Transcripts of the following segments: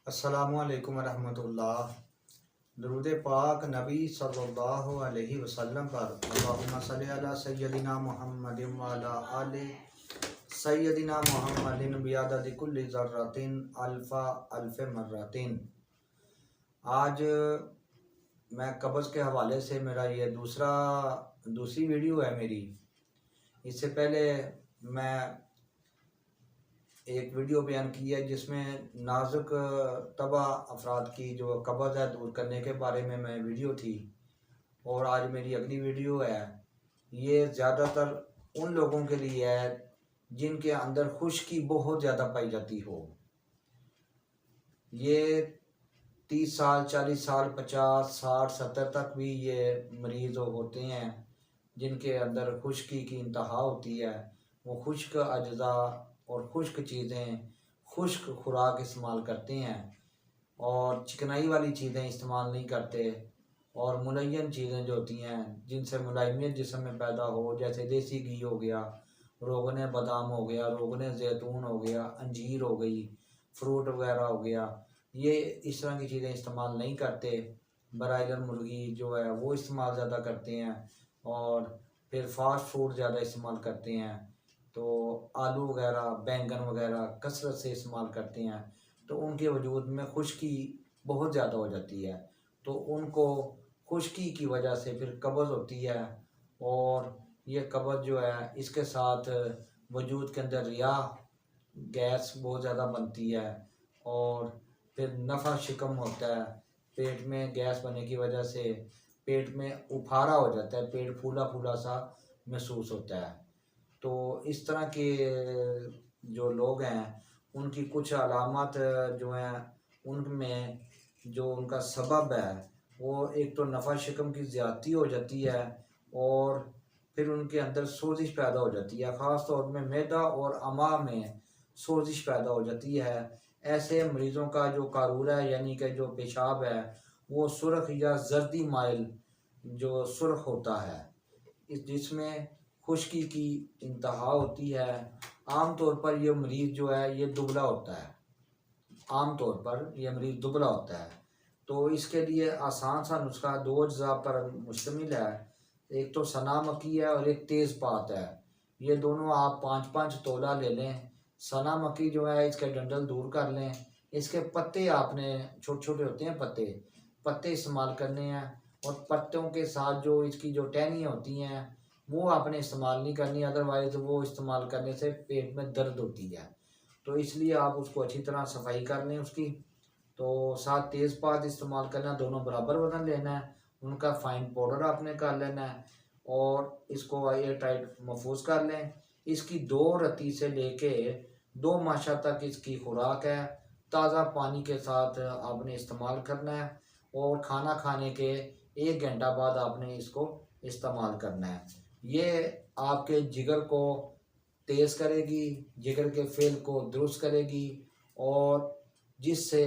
अस्सलामुअलैकुम वरहमतुल्लाह। दुरूद पाक नबी सल्लल्लाहु अलैहि वसल्लम पर अल्लाहुम्मा सल्ली अला सय्यदिना मुहम्मदिन व अला आलि सय्यदिना मुहम्मदिन बिअददि कुल्ली ज़र्रतिन अल्फ़ा अल्फ़ मर्रतिन। आज मैं कब्ज़ के हवाले से मेरा ये दूसरी वीडियो है मेरी। इससे पहले मैं एक वीडियो बयान की है जिसमें नाजुक तबा अफराद की जो कब्ज़ है दूर करने के बारे में मैं वीडियो थी, और आज मेरी अगली वीडियो है। ये ज़्यादातर उन लोगों के लिए है जिनके अंदर खुश्की बहुत ज़्यादा पाई जाती हो। ये 30 साल 40 साल 50 60 70 तक भी ये मरीज़ होते हैं जिनके अंदर खुश्की की इंतहा होती है। वो खुश्क अज्जा और खुश्क चीज़ें, खुश्क खुराक इस्तेमाल करते हैं और चिकनाई वाली चीज़ें इस्तेमाल नहीं करते, और मुलय्यन चीज़ें जो होती हैं जिनसे मुलायमियत जिस्म में पैदा हो, जैसे देसी घी हो गया, रोगन बादाम हो गया, रोगन ज़ैतून हो गया, अंजीर हो गई, फ्रूट वगैरह हो गया, ये इस तरह की चीज़ें इस्तेमाल नहीं करते। ब्रायलर मुर्गी जो है वो इस्तेमाल ज़्यादा करते हैं, और फिर फास्ट फूड ज़्यादा इस्तेमाल करते हैं। तो आलू वगैरह बैंगन वगैरह कसरत से इस्तेमाल करते हैं, तो उनके वजूद में खुश्की बहुत ज़्यादा हो जाती है। तो उनको खुश्की की वजह से फिर कब्ज़ होती है, और ये कब्ज़ जो है इसके साथ वजूद के अंदर रिया गैस बहुत ज़्यादा बनती है, और फिर नफ़ा शिकम होता है। पेट में गैस बनने की वजह से पेट में उफारा हो जाता है, पेट फूला फूला सा महसूस होता है। तो इस तरह के जो लोग हैं उनकी कुछ अलामत जो हैं उनमें जो उनका सबब है वो एक तो नफ़ा शिकम की ज़्यादती हो जाती है, और फिर उनके अंदर सोजिश पैदा हो जाती है। ख़ास तौर में मैदा और अमा में सोजिश पैदा हो जाती है। ऐसे मरीज़ों का जो कारूरा है यानी कि जो पेशाब है वो सुर्ख या जर्दी माइल जो सुर्ख होता है, इस जिसमें खुश्की की इंतहा होती है। आम तौर पर यह मरीज़ जो है ये दुबला होता है, आम तौर पर यह मरीज़ दुबला होता है। तो इसके लिए आसान सा नुस्खा 2 अज्जा पर मुश्तमिल है। एक तो सना मक्की है और एक तेज़पात है। ये दोनों आप 5-5 तोला ले लें। सना मक्की जो है इसके डंडल दूर कर लें। इसके पत्ते आपने छोटे छोटे होते हैं पत्ते इस्तेमाल करने हैं, और पत्तों के साथ जो इसकी जो टहनियाँ होती हैं वो आपने इस्तेमाल नहीं करनी, अदरवाइज़ वो इस्तेमाल करने से पेट में दर्द होती है। तो इसलिए आप उसको अच्छी तरह सफाई कर लें उसकी। तो साथ तेज़पात इस्तेमाल करना, दोनों बराबर वज़न लेना है, उनका फ़ाइन पाउडर आपने कर लेना है, और इसको एयर टाइट महफूज कर लें। इसकी 2 रत्ती से लेके 2 माशा तक इसकी खुराक है। ताज़ा पानी के साथ आपने इस्तेमाल करना है, और खाना खाने के 1 घंटा बाद आपने इसको इस्तेमाल करना है। ये आपके जिगर को तेज़ करेगी, जिगर के फेल को दुरुस्त करेगी, और जिससे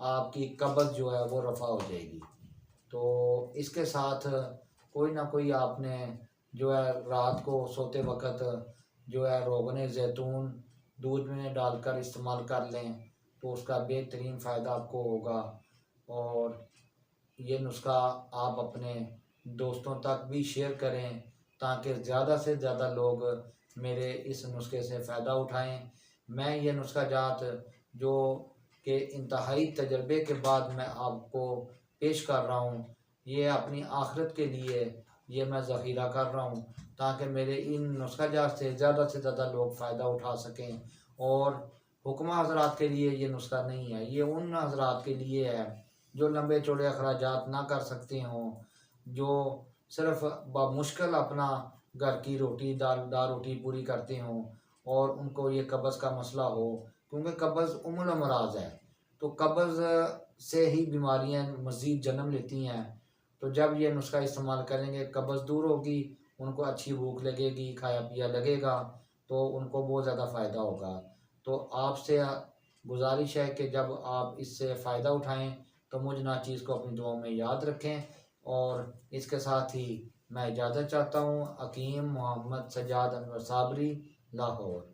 आपकी कब्ज़ जो है वो रफ़ा हो जाएगी। तो इसके साथ कोई ना कोई आपने जो है रात को सोते वक़्त जो है रोगन ज़ैतून दूध में डालकर इस्तेमाल कर लें, तो उसका बेहतरीन फ़ायदा आपको होगा। और ये नुस्खा आप अपने दोस्तों तक भी शेयर करें ताकि ज़्यादा से ज़्यादा लोग मेरे इस नुस्खे से फ़ायदा उठाएं। मैं ये नुस्खा जात जो कि इंतहाई तजर्बे के बाद मैं आपको पेश कर रहा हूँ, ये अपनी आखिरत के लिए ये मैं ज़ख़ीरा कर रहा हूँ ताकि मेरे इन नुस्खा जात से ज़्यादा लोग फ़ायदा उठा सकें। और हुक्मा हज़रात के लिए ये नुस्खा नहीं है, ये उन हज़रात के लिए है जो लंबे चौड़े अखराजात ना कर सकते हों, जो सिर्फ़ बामुश्किल अपना घर की रोटी दाल रोटी पूरी करते हों, और उनको ये कब्ज़ का मसला हो, क्योंकि कब्ज़ उम्मुल अमराज़ है। तो कब्ज़ से ही बीमारियां मज़ीद जन्म लेती हैं। तो जब ये नुस्खा इस्तेमाल करेंगे कब्ज़ दूर होगी, उनको अच्छी भूख लगेगी, खाया पिया लगेगा, तो उनको बहुत ज़्यादा फ़ायदा होगा। तो आपसे गुजारिश है कि जब आप इससे फ़ायदा उठाएं तो मुझ नाचीज़ को अपनी दुआओं में याद रखें। और इसके साथ ही मैं इजाज़त चाहता हूँ। हकीम मोहम्मद सज्जाद अनवर साबरी, लाहौर।